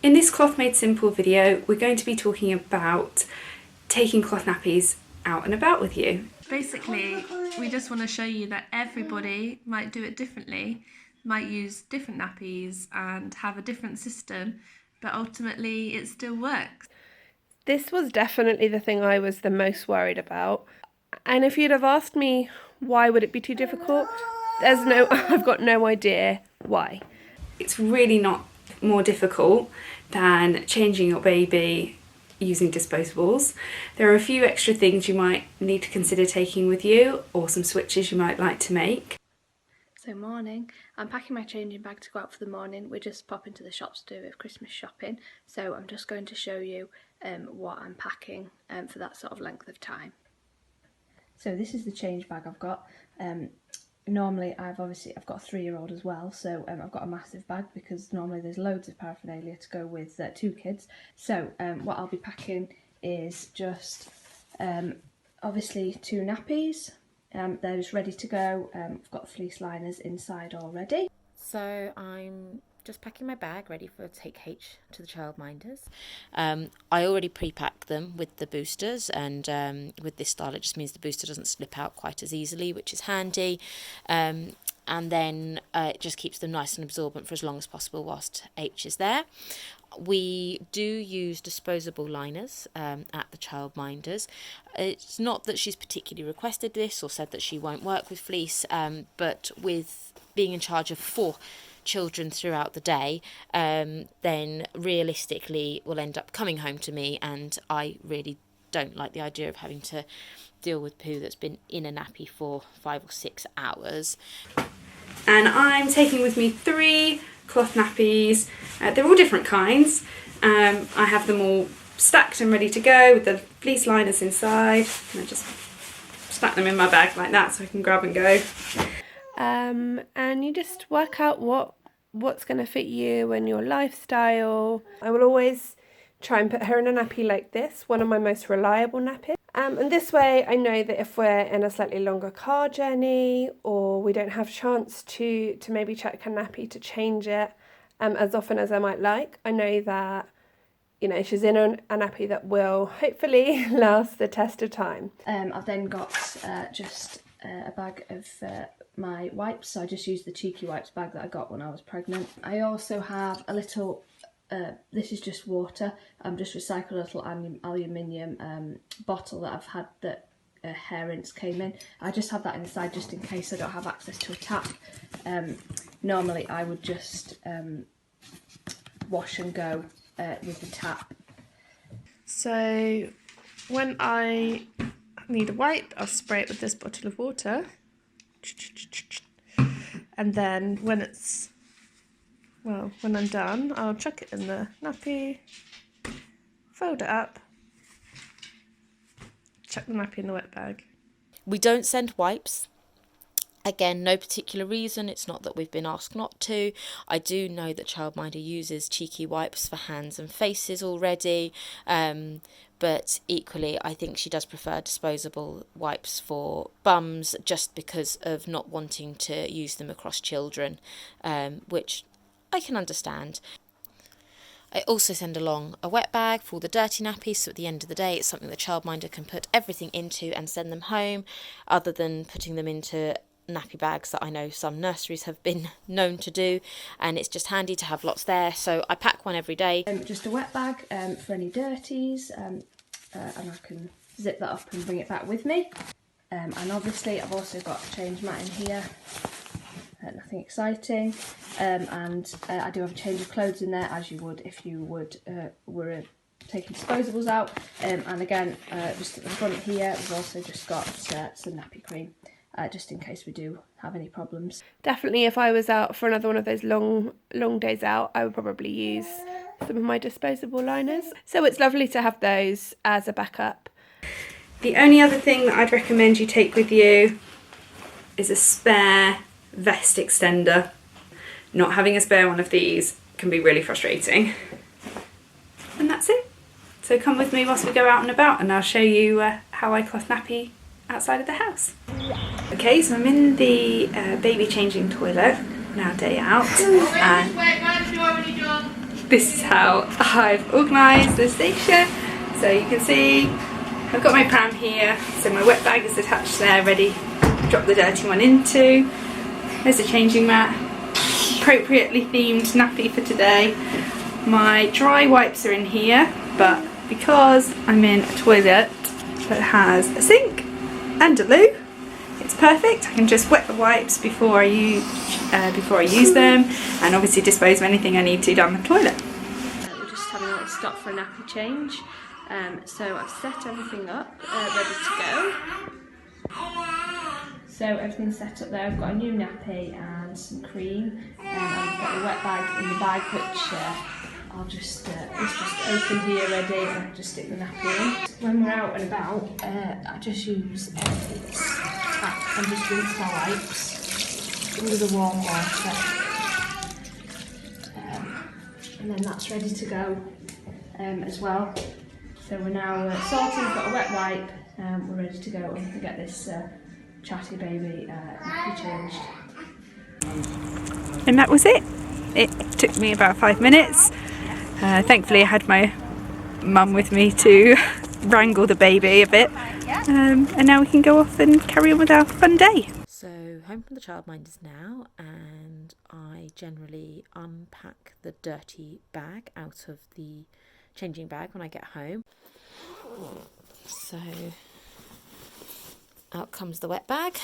In this Cloth Made Simple video, we're going to be talking about taking cloth nappies out and about with you. Basically, we just want to show you that everybody might do it differently, might use different nappies and have a different system, but ultimately it still works. This was definitely the thing I was the most worried about. And if you'd have asked me why would it be too difficult, I've got no idea why. It's really not more difficult than changing your baby using disposables. There are a few extra things you might need to consider taking with you, or some switches you might like to make. So morning, I'm packing my changing bag to go out for the morning. We're just popping to the shops to do a bit of Christmas shopping, so I'm just going to show you what I'm packing for that sort of length of time. So this is the change bag I've got. Normally I've got a 3-year-old as well, so I've got a massive bag because normally there's loads of paraphernalia to go with 2 kids. So what I'll be packing is just obviously 2 nappies. They're just ready to go. I've got fleece liners inside already. So I'm just packing my bag ready for take H to the childminders. I already pre-pack them with the boosters, and with this style it just means the booster doesn't slip out quite as easily, which is handy. And then it just keeps them nice and absorbent for as long as possible whilst H is there. We do use disposable liners at the childminders. It's not that she's particularly requested this or said that she won't work with fleece, but with being in charge of 4 children throughout the day, then realistically will end up coming home to me, and I really don't like the idea of having to deal with poo that's been in a nappy for 5 or 6 hours. And I'm taking with me 3 cloth nappies. They're all different kinds. I have them all stacked and ready to go with the fleece liners inside, and I just stack them in my bag like that so I can grab and go. And you just work out what's going to fit you and your lifestyle. I will always try and put her in a nappy like this, one of my most reliable nappies. And this way I know that if we're in a slightly longer car journey, or we don't have a chance to maybe check her nappy to change it as often as I might like, I know that, you know, she's in a nappy that will hopefully last the test of time. I've then got just a bag of my wipes, so I just use the Cheeky Wipes bag that I got when I was pregnant. I also have a little, this is just water. Just recycled a little aluminium bottle that I've had that hair rinse came in. I just have that inside just in case I don't have access to a tap. Normally I would just wash and go with the tap. So when I need a wipe, I'll spray it with this bottle of water, and then when I'm done, I'll chuck it in the nappy, fold it up, chuck the nappy in the wet bag. We don't send wipes. Again, no particular reason. It's not that we've been asked not to. I do know that Childminder uses Cheeky Wipes for hands and faces already, but equally I think she does prefer disposable wipes for bums, just because of not wanting to use them across children, which I can understand. I also send along a wet bag for all the dirty nappies, so at the end of the day it's something the childminder can put everything into and send them home, other than putting them into nappy bags that I know some nurseries have been known to do, and it's just handy to have lots there, so I pack one every day. Just a wet bag for any dirties, and I can zip that up and bring it back with me. And obviously I've also got a change mat in here, nothing exciting, and I do have a change of clothes in there, as you would if you were taking disposables out. And again, just at the front here we've also just got some nappy cream, just in case we do have any problems. Definitely if I was out for another one of those long days out, I would probably use some of my disposable liners. So it's lovely to have those as a backup. The only other thing that I'd recommend you take with you is a spare vest extender. Not having a spare one of these can be really frustrating. And that's it. So come with me whilst we go out and about, and I'll show you how I cloth nappy outside of the house. Okay, so I'm in the baby changing toilet, now day out, and this is how I've organised the station. So you can see I've got my pram here, so my wet bag is attached there, ready to drop the dirty one into. There's a changing mat, appropriately themed nappy for today. My dry wipes are in here, but because I'm in a toilet that has a sink and a loo, it's perfect. I can just wet the wipes before I use them, and obviously dispose of anything I need to down the toilet. We're just having a little stop for a nappy change. So I've set everything up, ready to go. So everything's set up there. I've got a new nappy and some cream, and I've got a wet bag in the bag, which I'll just it's just open here ready, and I just stick the nappy in. When we're out and about, I just use this tap and just rinse my wipes with the warm water, and then that's ready to go as well. So we're now sorted, we've got a wet wipe, we're ready to go, and we can get this chatty baby nappy changed. And that was it. It took me about 5 minutes. Thankfully I had my mum with me to wrangle the baby a bit, and now we can go off and carry on with our fun day. So home from the childminders now, and I generally unpack the dirty bag out of the changing bag when I get home. So out comes the wet bag.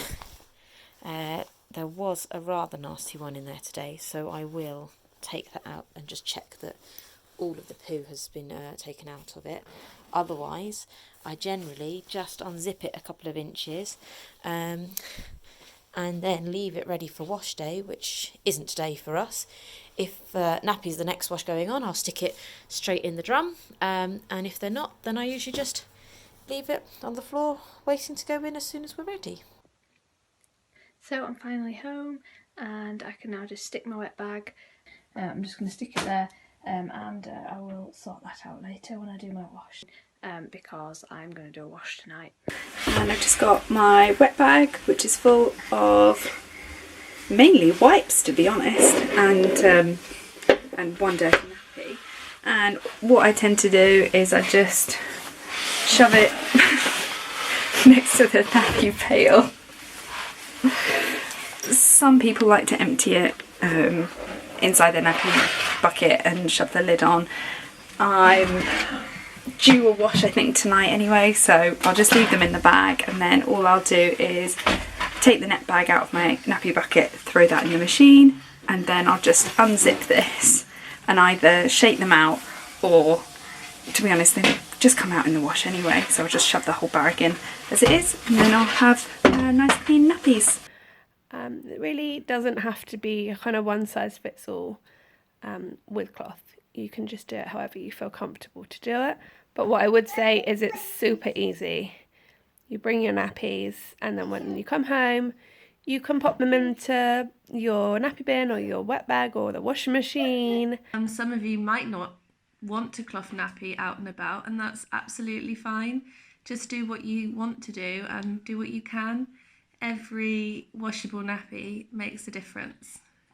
There was a rather nasty one in there today, so I will take that out and just check that all of the poo has been taken out of it. Otherwise, I generally just unzip it a couple of inches and then leave it ready for wash day, which isn't today for us. If nappy's the next wash going on, I'll stick it straight in the drum, and if they're not, then I usually just leave it on the floor waiting to go in as soon as we're ready. So I'm finally home, and I can now just stick my wet bag. I'm just going to stick it there, and I will sort that out later when I do my wash, because I'm going to do a wash tonight. And I've just got my wet bag, which is full of mainly wipes, to be honest, and one dirty nappy. And what I tend to do is I just shove it next to the nappy pail. Some people like to empty it inside their nappy bucket and shove the lid on. I'm due a wash, I think, tonight anyway, so I'll just leave them in the bag, and then all I'll do is take the net bag out of my nappy bucket, throw that in the machine, and then I'll just unzip this and either shake them out, or, to be honest, they just come out in the wash anyway, so I'll just shove the whole bag in as it is, and then I'll have nice clean nappies. It really doesn't have to be kind of one size fits all with cloth. You can just do it however you feel comfortable to do it. But what I would say is it's super easy. You bring your nappies, and then when you come home, you can pop them into your nappy bin or your wet bag or the washing machine. Some of you might not want to cloth nappy out and about, and that's absolutely fine. Just do what you want to do and do what you can. Every washable nappy makes a difference.